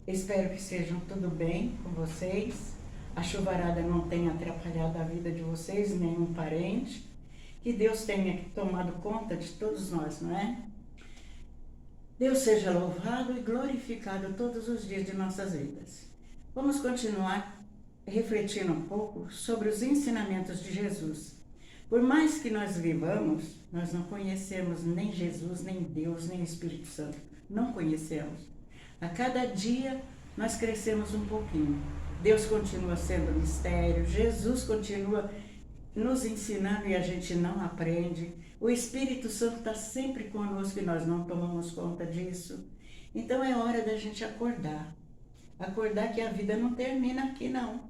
Espero que estejam tudo bem com vocês. A chuvarada não tenha atrapalhado a vida de vocês, nenhum parente. Que Deus tenha tomado conta de todos nós, não é? Deus seja louvado e glorificado todos os dias de nossas vidas. Vamos continuar refletindo um pouco sobre os ensinamentos de Jesus. Por mais que nós vivamos, nós não conhecemos nem Jesus, nem Deus, nem Espírito Santo. Não conhecemos. A cada dia nós crescemos um pouquinho. Deus continua sendo mistério, Jesus continua nos ensinando e a gente não aprende. O Espírito Santo está sempre conosco e nós não tomamos conta disso. Então é hora da gente acordar. Acordar que a vida não termina aqui não.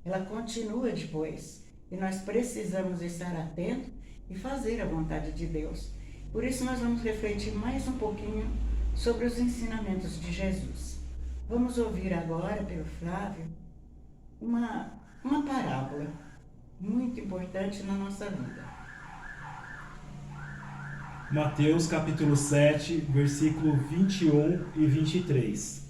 Ela continua depois. E nós precisamos estar atentos e fazer a vontade de Deus. Por isso nós vamos refletir mais um pouquinho sobre os ensinamentos de Jesus. Vamos ouvir agora, pelo Flávio, uma parábola muito importante na nossa vida. Mateus capítulo 7, versículo 21 e 23.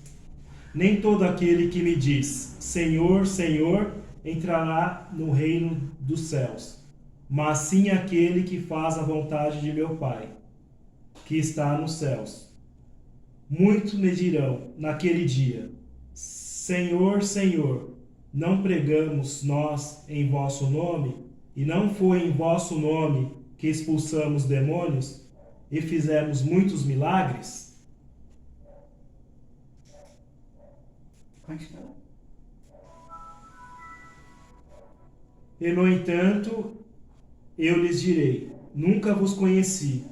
Nem todo aquele que me diz, Senhor, Senhor, entrará no reino dos céus, mas sim aquele que faz a vontade de meu Pai, que está nos céus. Muitos me dirão naquele dia, Senhor, Senhor, não pregamos nós em vosso nome, e não foi em vosso nome que expulsamos demônios e fizemos muitos milagres? Continua. E no entanto, eu lhes direi, nunca vos conheci,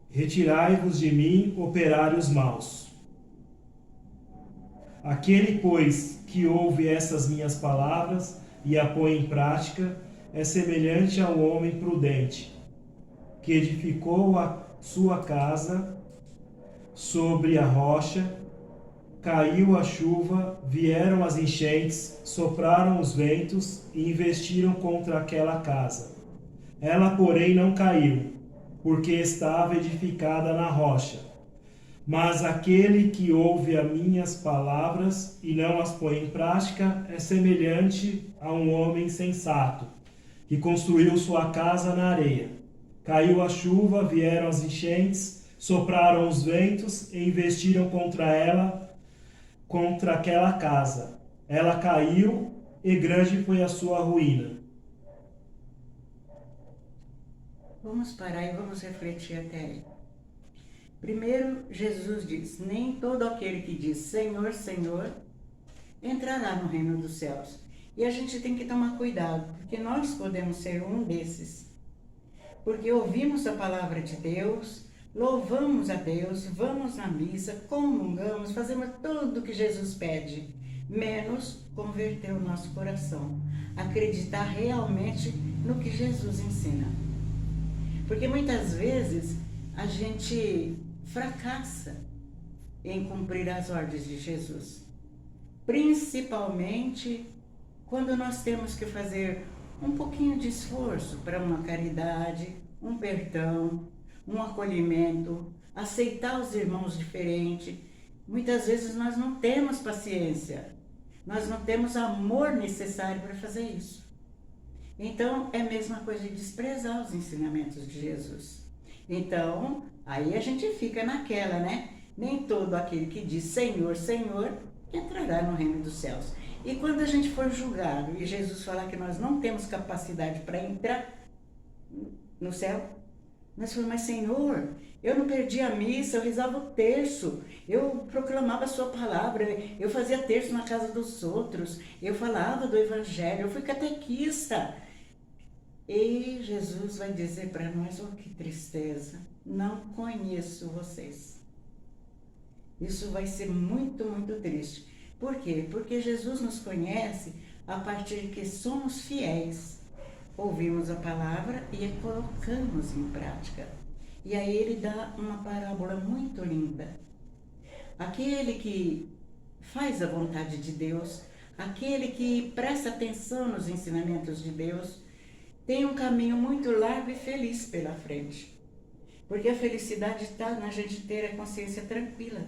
retirai-vos de mim, operários maus. Aquele, pois, que ouve essas minhas palavras e a põe em prática, é semelhante ao homem prudente, que edificou a sua casa sobre a rocha. Caiu a chuva, vieram as enchentes, sopraram os ventos e investiram contra aquela casa. Ela, porém, não caiu, porque estava edificada na rocha. Mas aquele que ouve as minhas palavras e não as põe em prática é semelhante a um homem sensato, que construiu sua casa na areia. Caiu a chuva, vieram as enchentes, sopraram os ventos e investiram contra aquela casa. Ela caiu e grande foi a sua ruína. Vamos parar e vamos refletir até aí. Primeiro, Jesus diz, nem todo aquele que diz Senhor, Senhor, entrará no reino dos céus. E a gente tem que tomar cuidado, porque nós podemos ser um desses. Porque ouvimos a palavra de Deus, louvamos a Deus, vamos na missa, comungamos, fazemos tudo o que Jesus pede, menos converter o nosso coração, acreditar realmente no que Jesus ensina. Porque muitas vezes a gente fracassa em cumprir as ordens de Jesus, principalmente quando nós temos que fazer um pouquinho de esforço para uma caridade, um perdão, um acolhimento, aceitar os irmãos diferentes. Muitas vezes nós não temos paciência, nós não temos amor necessário para fazer isso. Então, é a mesma coisa de desprezar os ensinamentos de Jesus. Então, aí a gente fica naquela, né? Nem todo aquele que diz Senhor, Senhor, entrará no reino dos céus. E quando a gente for julgado e Jesus falar que nós não temos capacidade para entrar no céu, nós falamos, mas Senhor, eu não perdi a missa, eu rezava o terço, eu proclamava a sua palavra, eu fazia terço na casa dos outros, eu falava do evangelho, eu fui catequista. E Jesus vai dizer para nós, oh, que tristeza, não conheço vocês. Isso vai ser muito, muito triste. Por quê? Porque Jesus nos conhece a partir de que somos fiéis. Ouvimos a palavra e a colocamos em prática. E aí ele dá uma parábola muito linda. Aquele que faz a vontade de Deus, aquele que presta atenção nos ensinamentos de Deus, tem um caminho muito largo e feliz pela frente. Porque a felicidade está na gente ter a consciência tranquila.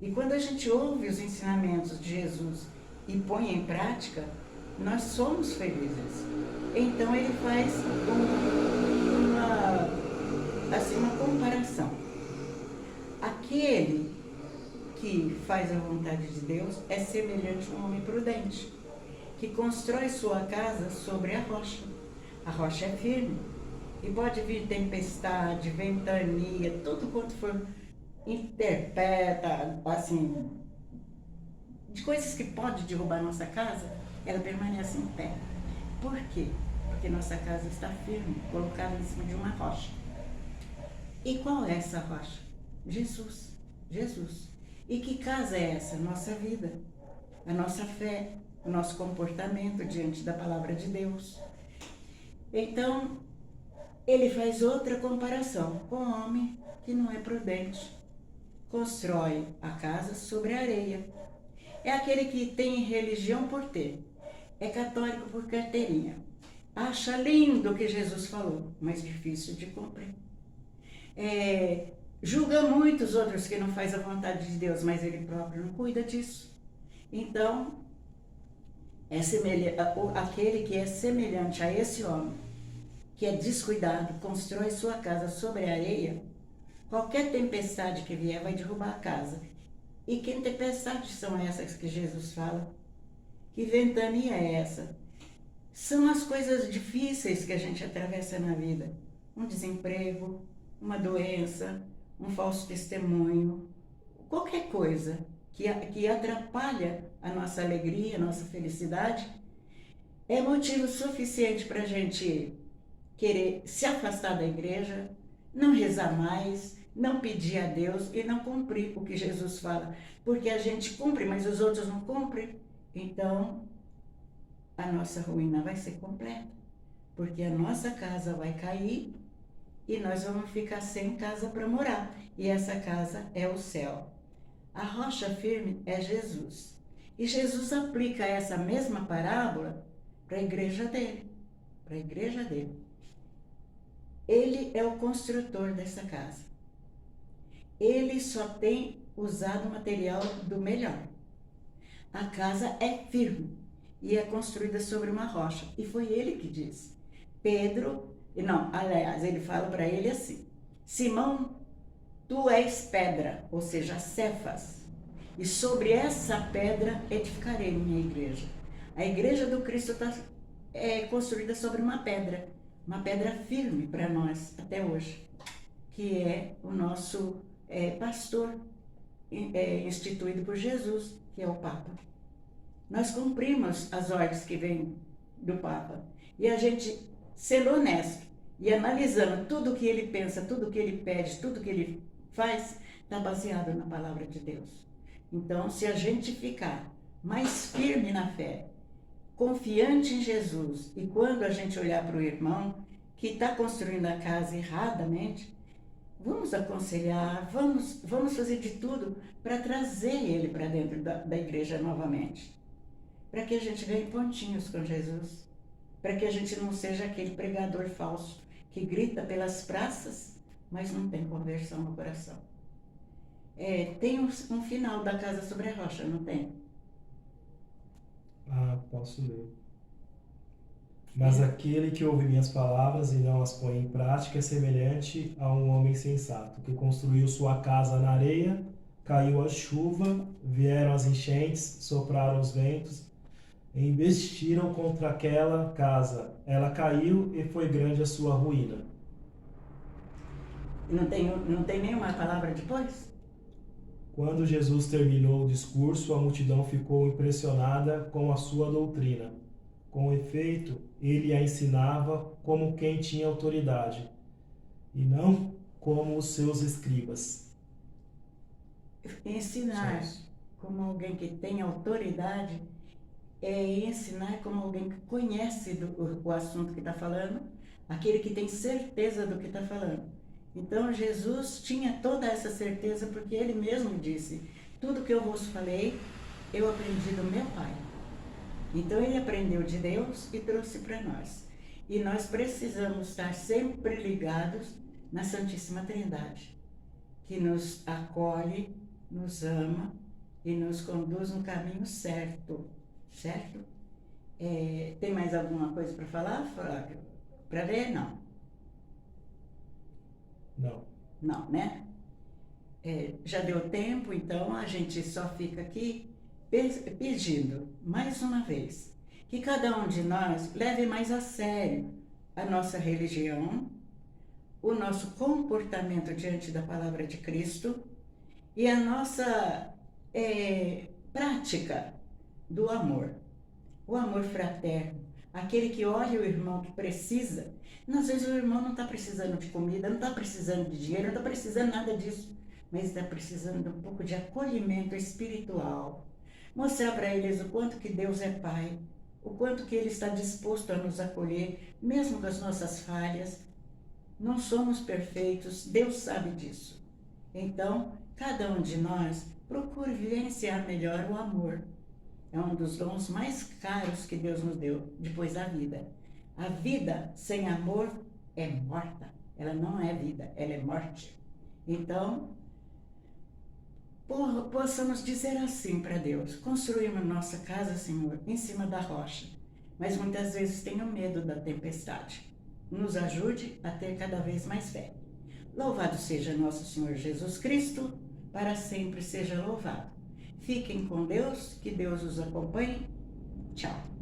E quando a gente ouve os ensinamentos de Jesus e põe em prática, nós somos felizes. Então ele faz uma comparação. Aquele que faz a vontade de Deus é semelhante a um homem prudente, que constrói sua casa sobre a rocha. A rocha é firme e pode vir tempestade, ventania, tudo quanto for interpreta, assim, de coisas que pode derrubar nossa casa, ela permanece em pé. Por quê? Porque nossa casa está firme, colocada em cima de uma rocha. E qual é essa rocha? Jesus. Jesus. E que casa é essa? Nossa vida, a nossa fé, o nosso comportamento diante da palavra de Deus. Então, ele faz outra comparação com o homem que não é prudente. Constrói a casa sobre a areia. É aquele que tem religião por ter. É católico por carteirinha. Acha lindo o que Jesus falou, mas difícil de cumprir. Julga muito os outros que não faz a vontade de Deus, mas ele próprio não cuida disso. Então, aquele que é semelhante a esse homem, que é descuidado, constrói sua casa sobre a areia, qualquer tempestade que vier vai derrubar a casa. E que tempestades são essas que Jesus fala? Que ventania é essa? São as coisas difíceis que a gente atravessa na vida. Um desemprego, uma doença, um falso testemunho, qualquer coisa que atrapalha a nossa alegria, a nossa felicidade, é motivo suficiente para a gente querer se afastar da igreja, não rezar mais, não pedir a Deus e não cumprir o que Jesus fala. Porque a gente cumpre, mas os outros não cumprem. Então, a nossa ruína vai ser completa. Porque a nossa casa vai cair e nós vamos ficar sem casa para morar. E essa casa é o céu. A rocha firme é Jesus. E Jesus aplica essa mesma parábola para a igreja dele. Para a igreja dele. Ele é o construtor dessa casa. Ele só tem usado o material do melhor. A casa é firme e é construída sobre uma rocha. E foi ele que disse. Ele fala para ele assim: Simão, tu és pedra, ou seja, Cefas, e sobre essa pedra edificarei minha igreja. A igreja do Cristo é construída sobre uma pedra firme para nós até hoje, que é o nosso pastor instituído por Jesus, que é o Papa. Nós cumprimos as ordens que vêm do Papa e a gente, sendo honesto e analisando tudo o que ele pensa, tudo o que ele pede, tudo o que ele faz, está baseado na palavra de Deus. Então, se a gente ficar mais firme na fé, confiante em Jesus, e quando a gente olhar para o irmão que está construindo a casa erradamente, vamos aconselhar, vamos fazer de tudo para trazer ele para dentro da igreja novamente. Para que a gente ganhe pontinhos com Jesus. Para que a gente não seja aquele pregador falso que grita pelas praças, mas não tem conversão no coração. Tem um final da casa sobre a rocha, não tem? Posso ler. Mas aquele que ouve minhas palavras e não as põe em prática é semelhante a um homem sensato, que construiu sua casa na areia, caiu a chuva, vieram as enchentes, sopraram os ventos, e investiram contra aquela casa. Ela caiu e foi grande a sua ruína. Não tem nenhuma palavra depois? Quando Jesus terminou o discurso, a multidão ficou impressionada com a sua doutrina. Com efeito, ele a ensinava como quem tinha autoridade, e não como os seus escribas. Ensinar como alguém que tem autoridade é ensinar como alguém que conhece o assunto que está falando, aquele que tem certeza do que está falando. Então, Jesus tinha toda essa certeza porque ele mesmo disse: tudo que eu vos falei, eu aprendi do meu Pai. Então, ele aprendeu de Deus e trouxe para nós. E nós precisamos estar sempre ligados na Santíssima Trindade, que nos acolhe, nos ama e nos conduz no caminho certo, certo? Tem mais alguma coisa para falar, Flávio? Para ler? Não. Não. Não, né? Já deu tempo, então a gente só fica aqui pedindo, mais uma vez, que cada um de nós leve mais a sério a nossa religião, o nosso comportamento diante da palavra de Cristo e a nossa prática do amor. O amor fraterno, aquele que olha o irmão que precisa. Às vezes o irmão não está precisando de comida, não está precisando de dinheiro, não está precisando nada disso, mas está precisando de um pouco de acolhimento espiritual. Mostrar para eles o quanto que Deus é Pai, o quanto que Ele está disposto a nos acolher, mesmo com as nossas falhas. Não somos perfeitos, Deus sabe disso. Então, cada um de nós procure vivenciar melhor o amor. É um dos dons mais caros que Deus nos deu, depois da vida. A vida sem amor é morta. Ela não é vida, ela é morte. Então, possamos dizer assim para Deus: construímos nossa casa, Senhor, em cima da rocha. Mas muitas vezes tenho medo da tempestade. Nos ajude a ter cada vez mais fé. Louvado seja nosso Senhor Jesus Cristo, para sempre seja louvado. Fiquem com Deus, que Deus os acompanhe. Tchau.